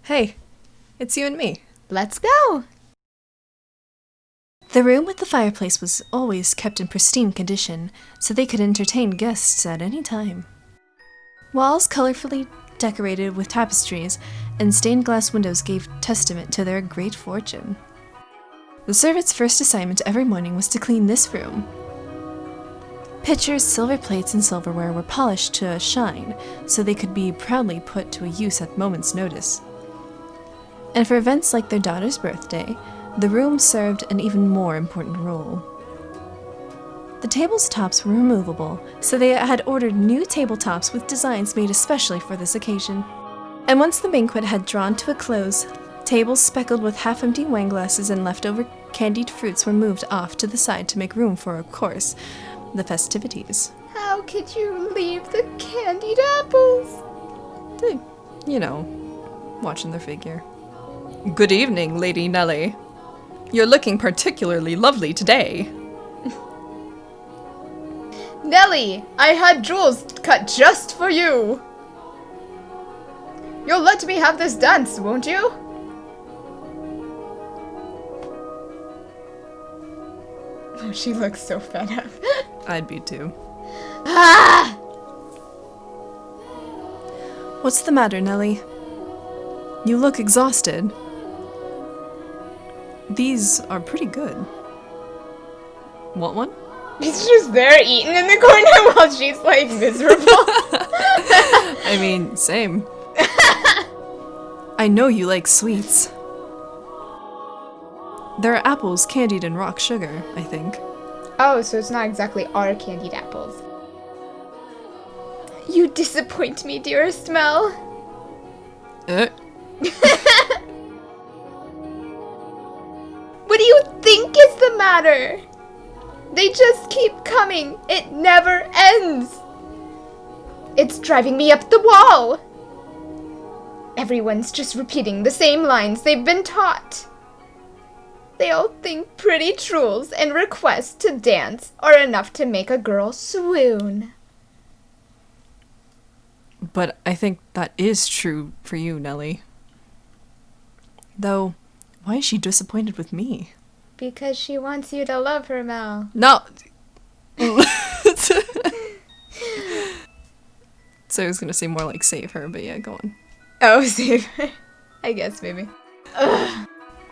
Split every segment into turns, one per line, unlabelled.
Hey, it's you and me.
Let's go!
The room with the fireplace was always kept in pristine condition, so they could entertain guests at any time. Walls colorfully decorated with tapestries and stained glass windows gave testament to their great fortune. The servants' first assignment every morning was to clean this room. Pitchers, silver plates, and silverware were polished to a shine, so they could be proudly put to a use at moment's notice. And for events like their daughter's birthday, the room served an even more important role. The table's tops were removable, so they had ordered new tabletops with designs made especially for this occasion. And once the banquet had drawn to a close, tables speckled with half-empty wine glasses and leftover candied fruits were moved off to the side to make room for, of course, the festivities.
How could you leave the candied apples?
You know, watching their figure. Good evening, Lady Nellie. You're looking particularly lovely today.
Nellie, I had jewels cut just for you. You'll let me have this dance, won't you? Oh, she looks so fed up.
I'd be too.
Ah!
What's the matter, Nellie? You look exhausted. These are pretty good. Want one?
He's just there eating in the corner while she's like miserable.
I mean, same. I know you like sweets. There are apples candied in rock sugar, I think.
Oh, so it's not exactly our candied apples. You disappoint me, dearest Mel. What do you think is the matter? They just keep coming. It never ends. It's driving me up the wall. Everyone's just repeating the same lines they've been taught. They all think pretty truels and requests to dance are enough to make a girl swoon.
But I think that is true for you, Nellie. Though, why is she disappointed with me?
Because she wants you to love her, Mel.
No! So I was gonna say more like save her, but yeah, go on.
Oh, save her. I guess, maybe. Ugh.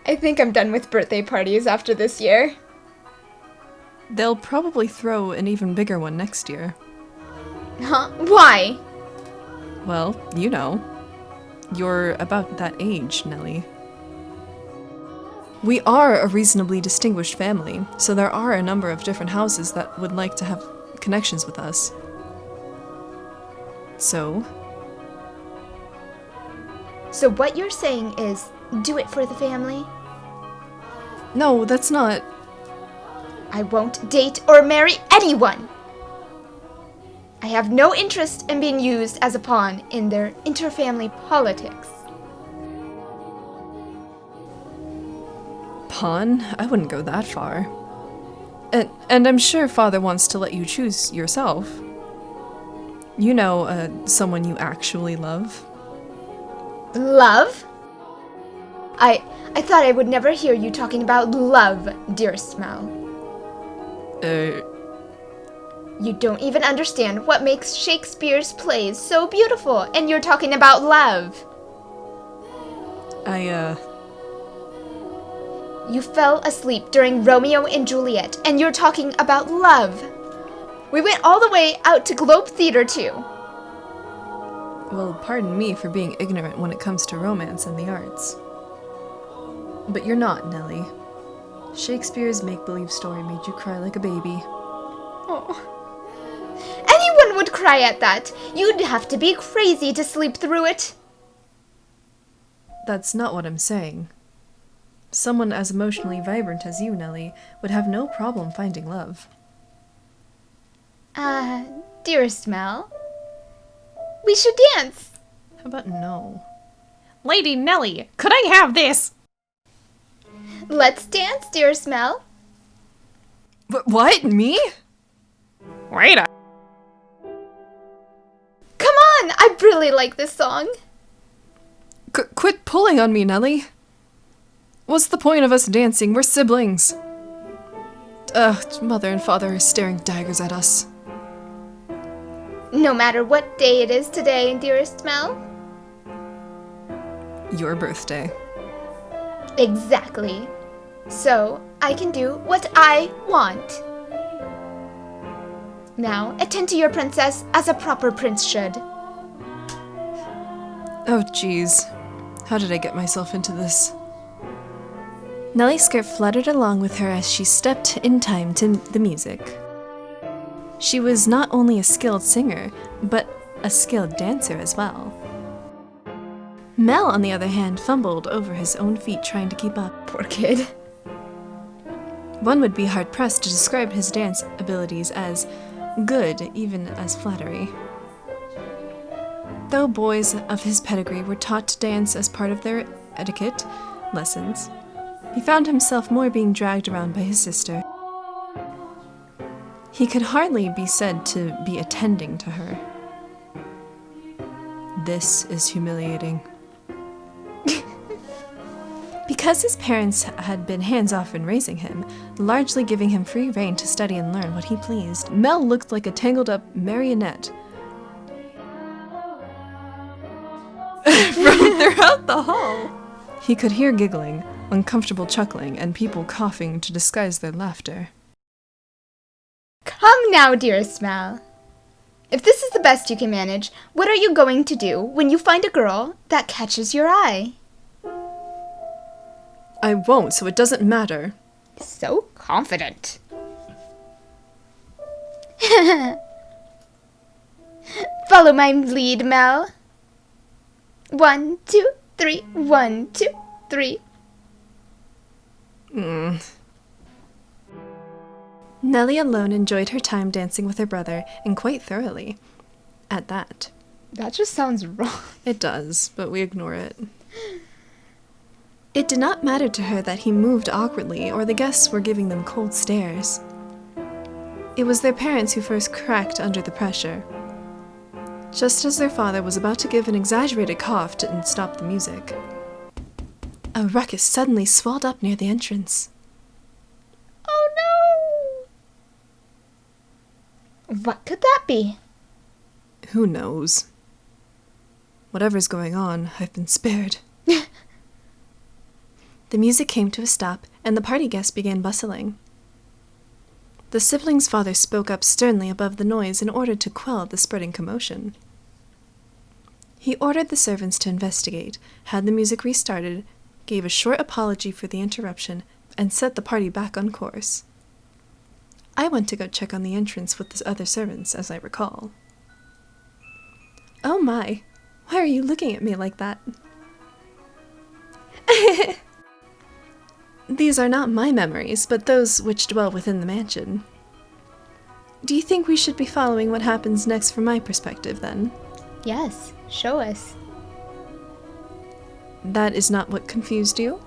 I think I'm done with birthday parties after this year.
They'll probably throw an even bigger one next year.
Huh? Why?
Well, you know. You're about that age, Nellie. We are a reasonably distinguished family, so there are a number of different houses that would like to have connections with us. So
what you're saying is, do it for the family?
no, that's not.
I won't date or marry anyone! I have no interest in being used as a pawn in their interfamily politics.
Pawn? I wouldn't go that far. And I'm sure Father wants to let you choose yourself. You know, someone you actually love.
Love? I thought I would never hear you talking about love, dearest Mel. You don't even understand what makes Shakespeare's plays so beautiful, and you're talking about love. You fell asleep during Romeo and Juliet, and you're talking about love. We went all the way out to Globe Theater, too.
Well, pardon me for being ignorant when it comes to romance and the arts. But you're not, Nellie. Shakespeare's make-believe story made you cry like a baby.
Oh. Anyone would cry at that. You'd have to be crazy to sleep through it.
That's not what I'm saying. Someone as emotionally vibrant as you, Nellie, would have no problem finding love.
Dearest Mel, we should dance.
How about no?
Lady Nellie, could I have this?
Let's dance, dearest Mel.
What? Me?
Wait a...
Come on, I really like this song.
Quit pulling on me, Nellie? What's the point of us dancing? We're siblings. Mother and father are staring daggers at us.
No matter what day it is today, dearest Mel.
Your birthday.
Exactly. So, I can do what I want. Now, attend to your princess as a proper prince should.
Oh, jeez. How did I get myself into this? Nellie's skirt fluttered along with her as she stepped in time to the music. She was not only a skilled singer, but a skilled dancer as well. Mel, on the other hand, fumbled over his own feet trying to keep up.
Poor kid.
One would be hard-pressed to describe his dance abilities as good, even as flattery. Though boys of his pedigree were taught to dance as part of their etiquette lessons, he found himself more being dragged around by his sister. He could hardly be said to be attending to her. This is humiliating. Because his parents had been hands-off in raising him, largely giving him free rein to study and learn what he pleased, Mel looked like a tangled-up marionette. From throughout the hall. He could hear giggling, uncomfortable chuckling, and people coughing to disguise their laughter.
Come now, dearest Mel. If this is the best you can manage, what are you going to do when you find a girl that catches your eye?
I won't, so it doesn't matter.
So confident. Follow my lead, Mel. 1, 2, 3. 1, 2, 3.
Nellie alone enjoyed her time dancing with her brother, and quite thoroughly. At that.
That just sounds wrong.
It does, but we ignore it. It did not matter to her that he moved awkwardly or the guests were giving them cold stares. It was their parents who first cracked under the pressure. Just as their father was about to give an exaggerated cough to stop the music, a ruckus suddenly swelled up near the entrance.
Oh no! What could that be?
Who knows? Whatever's going on, I've been spared. The music came to a stop, and the party guests began bustling. The siblings' father spoke up sternly above the noise in order to quell the spreading commotion. He ordered the servants to investigate, had the music restarted, gave a short apology for the interruption, and set the party back on course. I went to go check on the entrance with the other servants, as I recall. Oh my, why are you looking at me like that? These are not my memories, but those which dwell within the mansion. Do you think we should be following what happens next from my perspective, then?
Yes, show us.
That is not what confused you?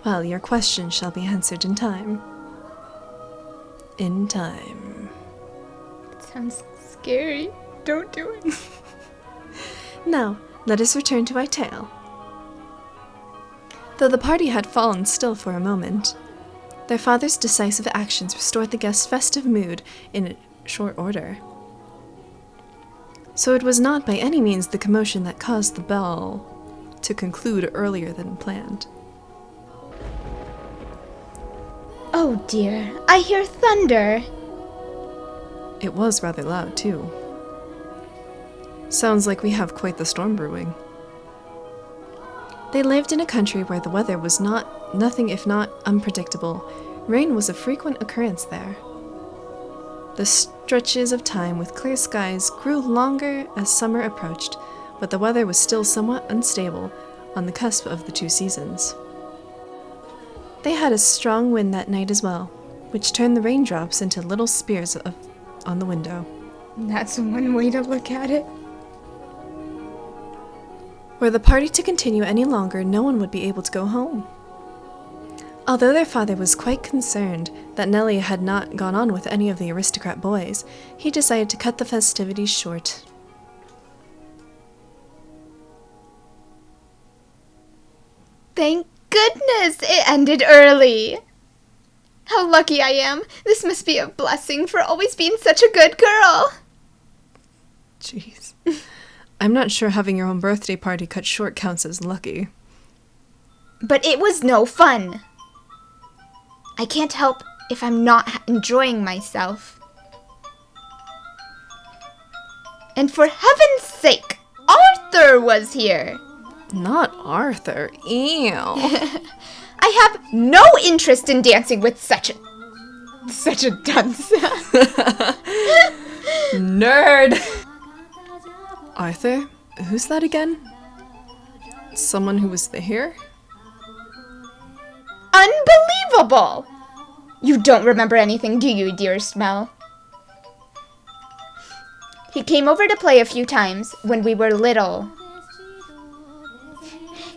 Well, your question shall be answered in time. In time.
It sounds scary. Don't do it.
Now, let us return to our tale. Though the party had fallen still for a moment, their father's decisive actions restored the guests' festive mood in short order. So it was not by any means the commotion that caused the ball to conclude earlier than planned.
Oh dear, I hear thunder.
It was rather loud, too. Sounds like we have quite the storm brewing. They lived in a country where the weather was nothing if not unpredictable. Rain was a frequent occurrence there. The stretches of time with clear skies grew longer as summer approached, but the weather was still somewhat unstable on the cusp of the two seasons. They had a strong wind that night as well, which turned the raindrops into little spears on the window.
That's one way to look at it.
Were the party to continue any longer, no one would be able to go home. Although their father was quite concerned that Nellie had not gone on with any of the aristocrat boys, he decided to cut the festivities short.
Thank goodness it ended early. How lucky I am. This must be a blessing for always being such a good girl.
Jeez. I'm not sure having your own birthday party cut short counts as lucky.
But it was no fun. I can't help if I'm not enjoying myself. And for heaven's sake, Arthur was here.
Not Arthur. Ew.
I have no interest in dancing with such a dunce.
Nerd. Arthur? Who's that again? Someone who was here?
Unbelievable! You don't remember anything, do you, dearest Mel? He came over to play a few times when we were little.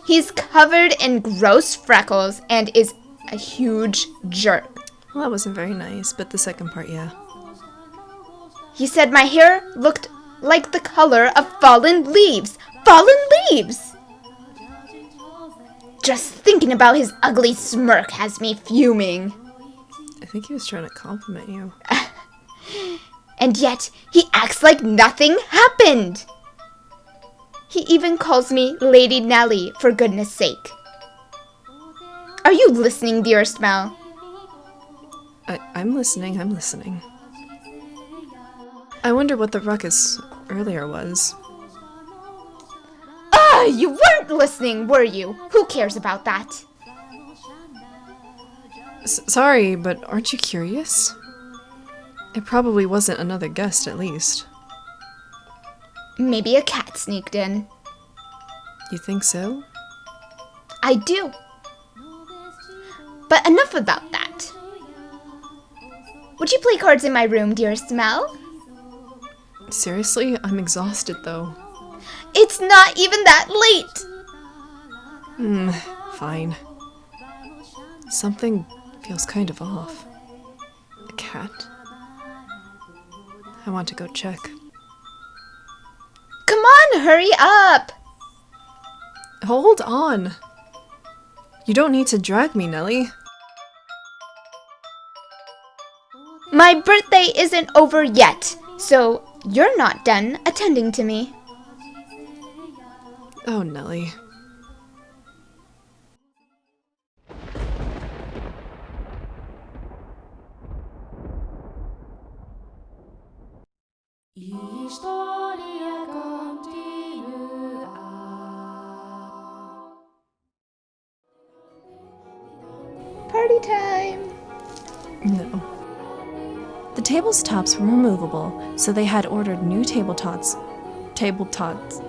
He's covered in gross freckles and is a huge jerk.
Well, that wasn't very nice, but the second part, yeah.
He said my hair looked like the color of fallen leaves. Fallen leaves! Just thinking about his ugly smirk has me fuming.
I think he was trying to compliment you.
And yet, he acts like nothing happened. He even calls me Lady Nellie, for goodness sake. Are you listening, dearest Mel?
I'm listening. I wonder what the ruckus earlier was.
You weren't listening, were you? Who cares about that?
Sorry, but aren't you curious? It probably wasn't another guest, at least.
Maybe a cat sneaked in.
You think so?
I do. But enough about that. Would you play cards in my room, dearest Mel?
Seriously? I'm exhausted, though.
It's not even that late!
Fine. Something feels kind of off. A cat? I want to go check.
Come on, hurry up!
Hold on! You don't need to drag me, Nellie.
My birthday isn't over yet, so you're not done attending to me.
Oh, Nellie.
Party time!
No. The table's tops were removable, so they had ordered new table tots. Table tots.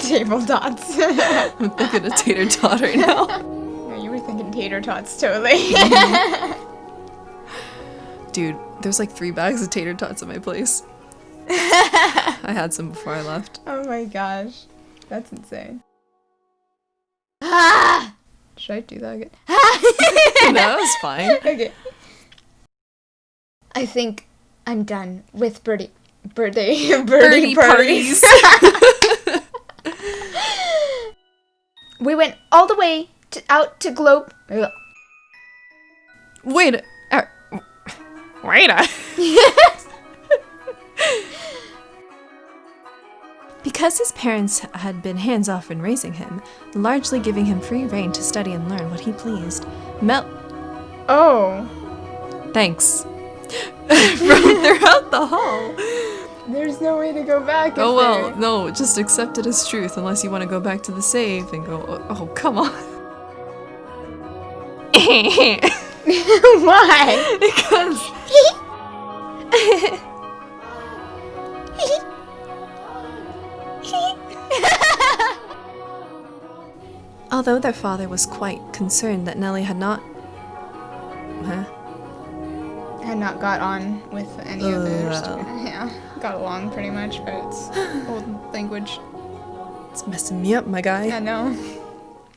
Table tots.
I'm thinking of tater tot right now.
No, you were thinking tater tots, totally.
Dude, there's like 3 bags of tater tots at my place. I had some before I left.
Oh my gosh. That's insane. Ah!
Should I do that again? No, that was fine.
Okay. I think I'm done with birdie parties. We went all the way out to Globe.
Wait a... Because his parents had been hands-off in raising him, largely giving him free rein to study and learn what he pleased,
Oh.
Thanks. From throughout the hall.
There's no way to go back.
Oh well, no, just accept it as truth unless you want to go back to the save and go, oh come on.
Why?
Because... Although their father was quite concerned that Nellie had not...
Had not got on with any of theirs. Yeah, got along pretty much, but it's old language.
It's messing me up, my guy.
I know.